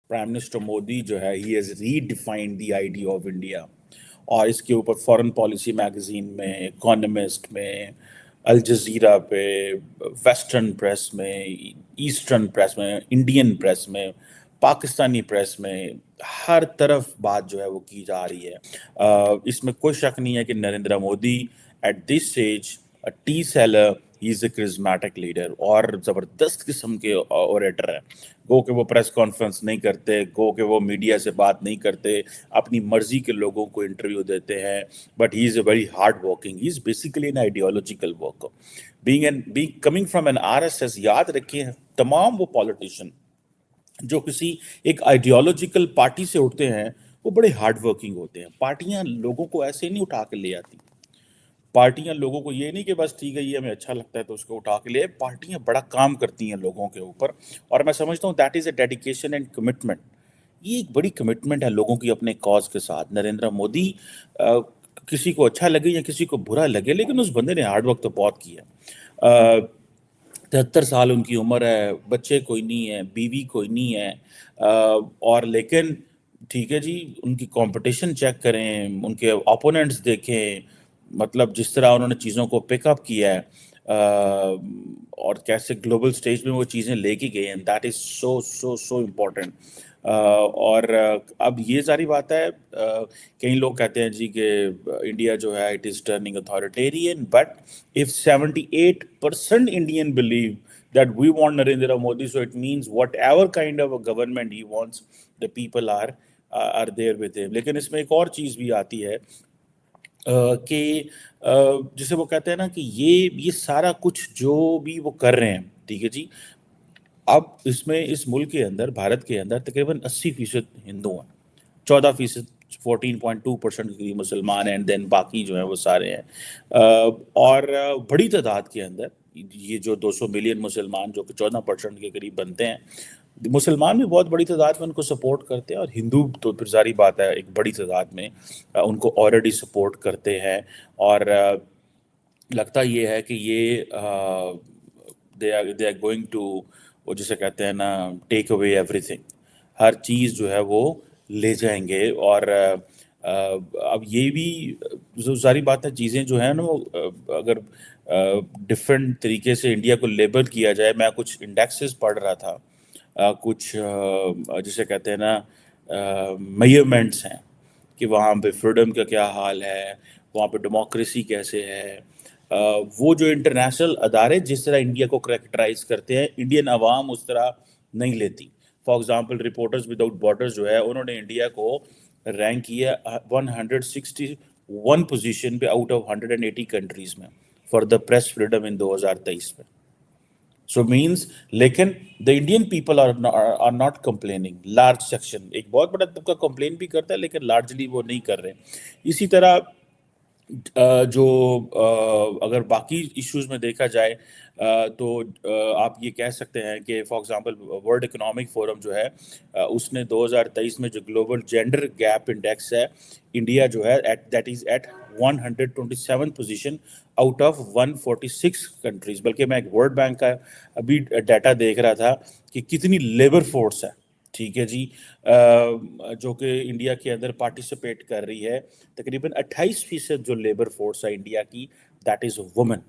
Prime minister Modi जो है he has redefined the idea of India, और इसके ऊपर फॉरेन पॉलिसी मैगजीन में, इकोनॉमिस्ट में, अल जज़ीरा पे, वेस्टर्न प्रेस में, ईस्टर्न प्रेस में, इंडियन प्रेस में, पाकिस्तानी प्रेस में, हर तरफ बात जो है वो की जा रही है। इसमें कोई शक नहीं है कि Narendra Modi at this stage a T seller, he is a charismatic leader और ज़बरदस्त किस्म के ओरेटर है। गो कि वो प्रेस कॉन्फ्रेंस नहीं करते, गो कि वो मीडिया से बात नहीं करते, अपनी मर्जी के लोगों को इंटरव्यू देते हैं, but he is a very hard working, he is basically an ideological worker. Being coming from an RSS, याद रखिए तमाम वो पॉलिटिशियन जो किसी एक आइडियोलॉजिकल पार्टी से उठते हैं वो बड़े हार्ड वर्किंग होते हैं। पार्टियां लोगों को ऐसे नहीं उठा के ले आती, पार्टियां लोगों को ये नहीं कि बस ठीक है ये हमें अच्छा लगता है तो उसको उठा के ले, पार्टियां बड़ा काम करती हैं लोगों के ऊपर, और मैं समझता हूँ that is a dedication and commitment. ये एक बड़ी कमिटमेंट है लोगों की अपने कॉज के साथ। नरेंद्र मोदी किसी को अच्छा लगे या किसी को बुरा लगे, लेकिन उस बंदे ने हार्ड वर्क तो बहुत किया। 73 साल उनकी उम्र है, बच्चे कोई नहीं है, बीवी कोई नहीं है, और लेकिन ठीक है जी, उनकी कंपटीशन चेक करें, उनके ओपोनेंट्स देखें, मतलब जिस तरह उन्होंने चीज़ों को पिकअप किया है, और कैसे ग्लोबल स्टेज में वो चीज़ें लेके गए हैं, that is so so so important. और अब ये सारी बात है, कई लोग कहते हैं जी कि इंडिया जो है it is turning authoritarian, but if 78% Indian believe that we want Narendra Modi, so it means whatever kind of a government he wants, the people are there with him. लेकिन इसमें एक और चीज़ भी आती है कि जिसे वो कहते हैं ना कि ये सारा कुछ जो भी वो कर रहे हैं, ठीक है जी, अब इसमें इस मुल्क के अंदर, भारत के अंदर तकरीबन 80% हिंदू हैं, 14% 14.2% की मुसलमान हैं, एंड देन बाकी जो है वो सारे हैं। और बड़ी तादाद के अंदर ये जो 200 मिलियन मुसलमान जो कि 14% के करीब बनते हैं, मुसलमान भी बहुत बड़ी तादाद में उनको सपोर्ट करते हैं, और हिंदू तो फिर सारी बात है एक बड़ी तादाद में उनको ऑलरेडी सपोर्ट करते हैं। और लगता ये है कि ये दे आर गोइंग टू, वो जिसे कहते हैं ना, टेक अवे एवरीथिंग, हर चीज़ जो है वो ले जाएंगे। और अब ये भी जो सारी बात है, चीज़ें जो है ना वो अगर डिफरेंट तरीके से इंडिया को लेबल किया जाए, मैं कुछ इंडेक्सेस पढ़ रहा था, कुछ जिसे कहते हैं ना मेजरमेंट्स हैं कि वहाँ पे फ्रीडम का क्या हाल है, वहाँ पे डेमोक्रेसी कैसे है। वो जो इंटरनेशनल अदारे जिस तरह इंडिया को करेक्टराइज करते हैं, इंडियन अवाम उस तरह नहीं लेती। For example reporters without borders जो है, उन्होंने इंडिया को रैंक किया 161 पोजीशन पे आउट ऑफ 180 कंट्रीज में for the press freedom in 2023 में। सो मीन्स, लेकिन the Indian people are not complaining, large section, एक बहुत बड़ा तबका कंप्लेन भी करता है लेकिन लार्जली वो नहीं कर रहे। इसी तरह जो अगर बाकी इश्यूज में देखा जाए तो आप ये कह सकते हैं कि for example world economic forum जो है उसने 2023 में जो ग्लोबल जेंडर गैप इंडेक्स है, इंडिया जो है that is at 127 position out of 146 countries. बल्कि मैं एक वर्ल्ड बैंक का अभी डाटा देख रहा था कि कितनी लेबर फोर्स है, ठीक है जी, जो कि इंडिया के अंदर पार्टिसिपेट कर रही है, तकरीबन 28% जो लेबर फोर्स है इंडिया की, that is women.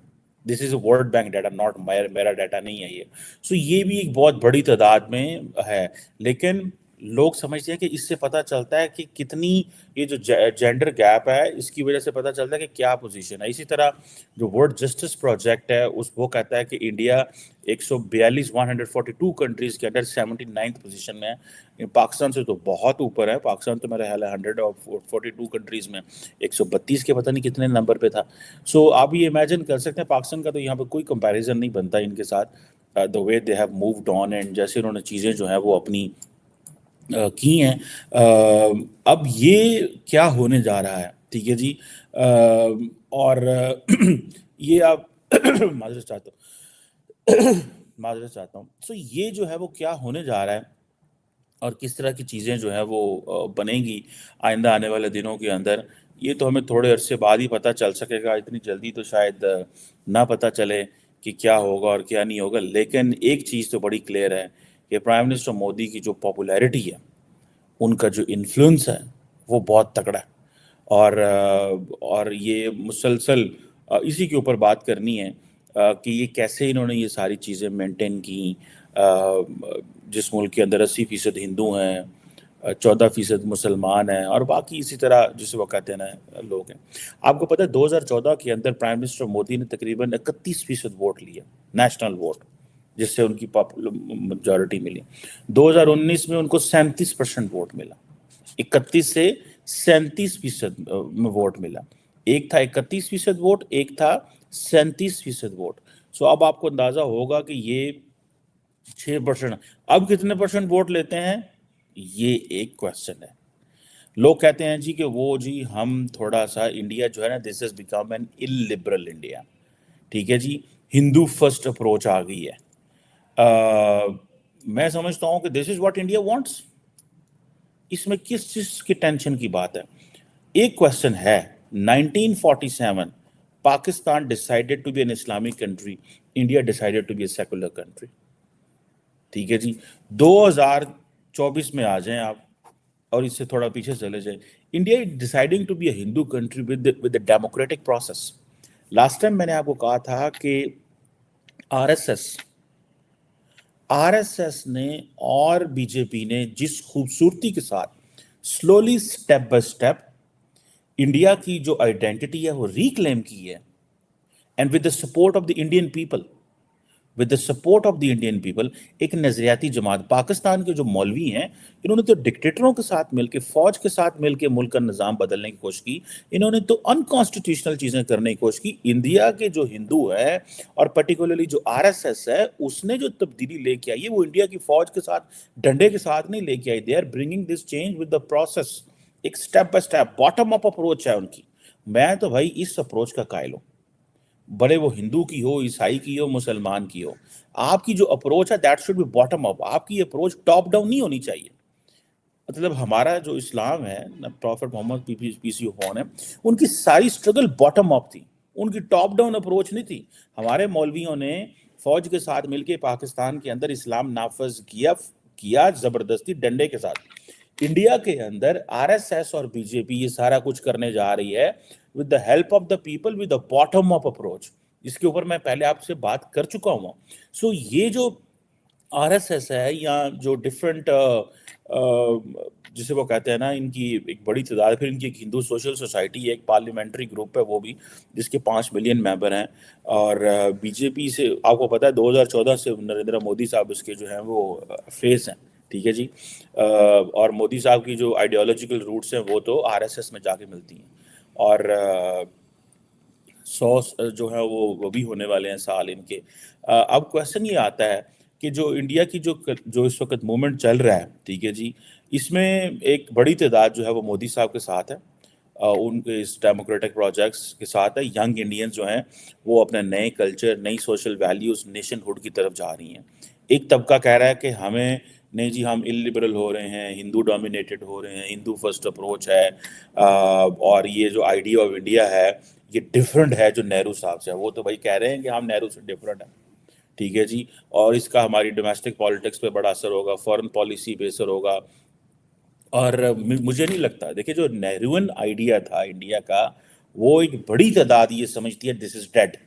This is world bank data, not मेरा डाटा नहीं है ये। सो ये भी एक बहुत बड़ी तादाद में है, लेकिन लोग समझते हैं कि इससे पता चलता है कि कितनी ये जो जेंडर गैप है इसकी वजह से पता चलता है कि क्या पोजीशन है। इसी तरह जो वर्ल्ड जस्टिस प्रोजेक्ट है उस वो कहता है कि इंडिया 142 कंट्रीज के अंदर 79th पोजीशन में है। पाकिस्तान से तो बहुत ऊपर है, पाकिस्तान तो मेरा ख्याल है 142 कंट्रीज में 132 के पता नहीं कितने नंबर पे था। सो आप ये इमेजिन कर सकते हैं, पाकिस्तान का तो यहाँ पे कोई कंपैरिजन नहीं बनता इनके साथ, the way they have moved on, and जैसे उन्होंने चीज़ें जो है वो अपनी की हैं। अब ये क्या होने जा रहा है, ठीक है जी, और ये आप माजरत चाहता हूँ। सो ये जो है वो क्या होने जा रहा है और किस तरह की चीज़ें जो है वो बनेंगी आइंदा आने वाले दिनों के अंदर, ये तो हमें थोड़े अरसे बाद ही पता चल सकेगा। इतनी जल्दी तो शायद ना पता चले कि क्या होगा और क्या नहीं होगा। लेकिन एक चीज़ तो बड़ी क्लियर है कि प्राइम मिनिस्टर मोदी की जो पॉपुलैरिटी है ان کا جو انفلوئنس ہے وہ بہت تگڑا ہے، اور یہ مسلسل اسی کے اوپر بات کرنی ہے کہ یہ کیسے انہوں نے یہ ساری چیزیں مینٹین کی، جس ملک کے اندر 80% ہندو ہیں، 14% مسلمان ہیں، اور باقی اسی طرح جسے وہ کہتے ہیں نا لوگ ہیں۔ آپ کو پتہ ہے 2014 کے اندر پرائم منسٹر مودی نے تقریباً 31% ووٹ لیا، نیشنل ووٹ، جس سے ان کی میجورٹی ملی۔ 2019 میں ان کو 37% ووٹ ملا، 31 سے 37% میں ووٹ ملا۔ ایک تھا 31% ووٹ، ایک تھا 37% ووٹ۔ سو اب آپ کو اندازہ ہوگا کہ یہ 6%، اب کتنے پرسنٹ ووٹ لیتے ہیں، یہ ایک کویسچن ہے۔ لوگ کہتے ہیں جی کہ وہ جی ہم تھوڑا سا انڈیا جو ہے نا، this is become an illiberal India, ٹھیک ہے جی، ہندو فرسٹ اپروچ آ گئی ہے۔ میں سمجھتا ہوں کہ دس از واٹ انڈیا وانٹس۔ اس میں کس چیز کی ٹینشن کی بات ہے؟ ایک کویسچن ہے، 1947 Pakistan decided to be an Islamic country, India decided to be a secular country, ٹھیک ہے جی۔ 2024 میں آ جائیں آپ، اور اس سے تھوڑا پیچھے چلے جائیں، India is deciding to be a Hindu country with a democratic process. Last time میں نے آپ کو کہا تھا کہ آر ایس ایس نے اور بی جے پی نے جس خوبصورتی کے ساتھ slowly step by step India کی جو آئیڈینٹی ہے وہ ریکلیم کی ہے، and with the support of the Indian people, ایک نظریاتی جماعت، پاکستان کے جو مولوی ہیں، انہوں نے تو ڈکٹیٹروں کے ساتھ مل کے، فوج کے ساتھ مل کے ملک کا نظام بدلنے کی کوشش کی، انہوں نے تو انکانسٹیٹیوشنل چیزیں کرنے کی کوشش کی۔ انڈیا کے جو ہندو ہے اور پرٹیکولرلی جو آر ایس ایس ہے، اس نے جو تبدیلی لے کے آئی ہے وہ انڈیا کی فوج کے ساتھ، ڈنڈے کے ساتھ نہیں لے کے آئی۔ They are bringing this change with the process, ایک step by step bottom up approach ہے ان کی۔ میں تو بھائی اس اپروچ کا قائل ہوں، بڑے وہ ہندو کی ہو، عیسائی کی ہو، مسلمان کی ہو، آپ کی جو اپروچ ہے that should be bottom up. آپ کی اپروچ ٹاپ ڈاؤن نہیں ہونی چاہیے۔ مطلب ہمارا جو اسلام ہے، پروفٹ محمد پیس اپون ہے، ان کی ساری اسٹرگل باٹم اپ تھی، ان کی ٹاپ ڈاؤن اپروچ نہیں تھی۔ ہمارے مولویوں نے فوج کے ساتھ مل کے پاکستان کے اندر اسلام نافذ کیا زبردستی ڈنڈے کے ساتھ۔ انڈیا کے اندر آر ایس ایس اور بی جے پی یہ سارا کچھ کرنے جا رہی ہے with the help of the people with a bottom up approach، جس کے اوپر میں پہلے آپ سے بات کر چکا ہوں۔ سو یہ جو آر ایس ایس ہے یا جو ڈفرینٹ جسے وہ کہتے ہیں نا، ان کی ایک بڑی تعداد، پھر ان کی ایک ہندو سوشل سوسائٹی ہے، ایک پارلیمنٹری گروپ ہے وہ بھی، جس کے 5 ملین ممبر ہیں، اور بی جے پی سے آپ کو پتہ ہے 2014 سے نریندر مودی صاحب اس کے جو ہیں وہ فیس ہیں، ٹھیک ہے جی، اور مودی صاحب کی جو آئیڈیالوجیکل روٹس ہیں وہ تو آر ایس ایس میں جا کے ملتی ہیں، اور 100 جو ہے وہ بھی ہونے والے ہیں سال ان کے۔ اب کویسچن یہ آتا ہے کہ جو انڈیا کی جو اس وقت موومنٹ چل رہا ہے، ٹھیک ہے جی، اس میں ایک بڑی تعداد جو ہے وہ مودی صاحب کے ساتھ ہے، ان کے اس ڈیموکریٹک پروجیکٹس کے ساتھ ہے۔ ینگ انڈینز جو ہیں وہ اپنے نئے کلچر، نئی سوشل ویلیوز، نیشن ہوڈ کی طرف جا رہی ہیں۔ ایک طبقہ کہہ رہا ہے کہ ہمیں نہیں جی، ہم illiberal ہو رہے ہیں، ہندو ڈومینیٹڈ ہو رہے ہیں، ہندو فرسٹ اپروچ ہے، اور یہ جو آئیڈیا آف انڈیا ہے یہ ڈفرینٹ ہے جو نہرو صاحب سے ہے۔ وہ تو بھائی کہہ رہے ہیں کہ ہم نہرو سے ڈفرینٹ ہیں، ٹھیک ہے جی، اور اس کا ہماری ڈومیسٹک پالیٹکس پہ بڑا اثر ہوگا، فورن پالیسی پہ اثر ہوگا۔ اور مجھے نہیں لگتا، دیکھیں جو نہروین آئیڈیا تھا انڈیا کا، وہ ایک بڑی تعداد یہ سمجھتی ہے دس از ڈیڈ،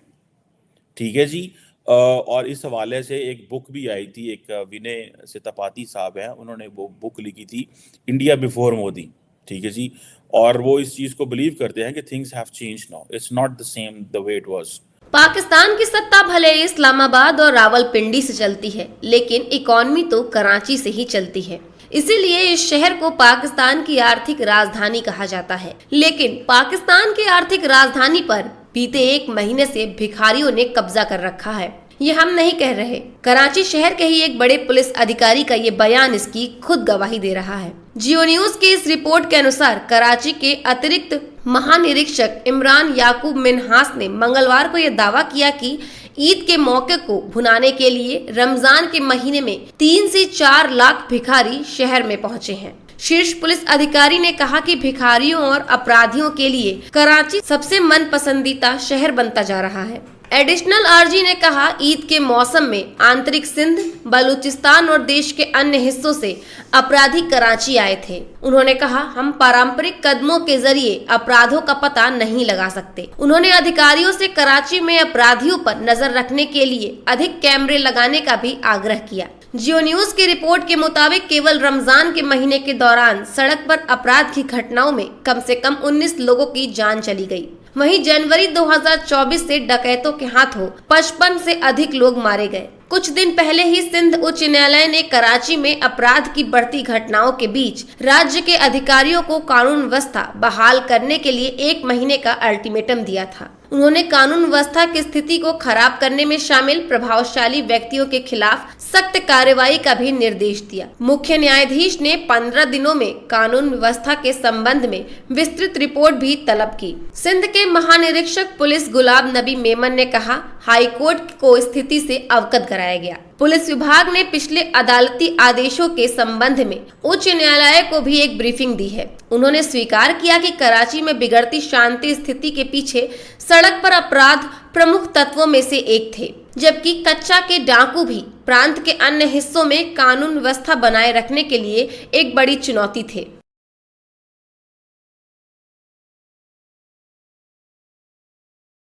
ٹھیک ہے جی۔ اور اس حوالے سے ایک بک بھی آئی تھی، ایک ونے ستاپاتی صاحب ہیں، انہوں نے وہ بک لکھی تھی انڈیا بیفور مودی، ٹھیک ہے جی، اور وہ اس چیز کو بلیو کرتے ہیں کہ things have changed now, it's not the same the way it was۔ Pakistan کی سطح بھلے اسلام آباد اور راول پنڈی سے چلتی ہے، لیکن اکانومی تو کراچی سے ہی چلتی ہے، اسی لیے اس شہر کو پاکستان کی آرتھک راجدھانی کہا جاتا ہے۔ لیکن پاکستان کی آرتھک راجدھانی پر بیتے 1 مہینے سے بھکاریوں نے قبضہ کر رکھا ہے۔ یہ ہم نہیں کہہ رہے، کراچی شہر کے ہی ایک بڑے پولیس ادھیکاری کا یہ بیان اس کی خود گواہی دے رہا ہے۔ جیو نیوز کی اس رپورٹ کے انوسار کراچی کے اترکت مہانریکشک عمران یعقوب منہاس نے منگلوار کو یہ دعویٰ کیا کہ عید کے موقع کو بھنانے کے لیے رمضان کے مہینے میں 3 سے 4 لاکھ بھکاری شہر میں پہنچے ہیں۔ شیرش پولیس ادھیکاری نے کہا کہ بھکاریوں اور اپرادھیوں کے لیے کراچی سب سے من پسندیدہ شہر بنتا جا رہا ہے۔ एडिशनल आरजी ने कहा, ईद के मौसम में आंतरिक सिंध, बलूचिस्तान और देश के अन्य हिस्सों से अपराधी कराची आए थे। उन्होंने कहा, हम पारंपरिक कदमों के जरिए अपराधों का पता नहीं लगा सकते। उन्होंने अधिकारियों से कराची में अपराधियों पर नजर रखने के लिए अधिक कैमरे लगाने का भी आग्रह किया। जियो न्यूज की रिपोर्ट के मुताबिक केवल रमजान के महीने के दौरान सड़क पर अपराध की घटनाओं में कम से कम 19 लोगों की जान चली गई। वहीं जनवरी 2024 से डकैतों के हाथों 55 से अधिक लोग मारे गए। कुछ दिन पहले ही सिंध उच्च न्यायालय ने कराची में अपराध की बढ़ती घटनाओं के बीच राज्य के अधिकारियों को कानून व्यवस्था बहाल करने के लिए 1 महीने का अल्टीमेटम दिया था। उन्होंने कानून व्यवस्था की स्थिति को खराब करने में शामिल प्रभावशाली व्यक्तियों के खिलाफ सख्त कार्रवाई का भी निर्देश दिया। मुख्य न्यायाधीश ने 15 दिनों में कानून व्यवस्था के संबंध में विस्तृत रिपोर्ट भी तलब की। सिंध के महानिरीक्षक पुलिस गुलाब नबी मेमन ने कहा, हाई कोर्ट को स्थिति से अवगत कराया गया। पुलिस विभाग ने पिछले अदालती आदेशों के संबंध में उच्च न्यायालय को भी एक ब्रीफिंग दी है। उन्होंने स्वीकार किया कि कराची में बिगड़ती शांति स्थिति के पीछे सड़क पर अपराध प्रमुख तत्वों में से एक थे, जबकि कच्चा के डाकू भी प्रांत के अन्य हिस्सों में कानून व्यवस्था बनाए रखने के लिए एक बड़ी चुनौती थे।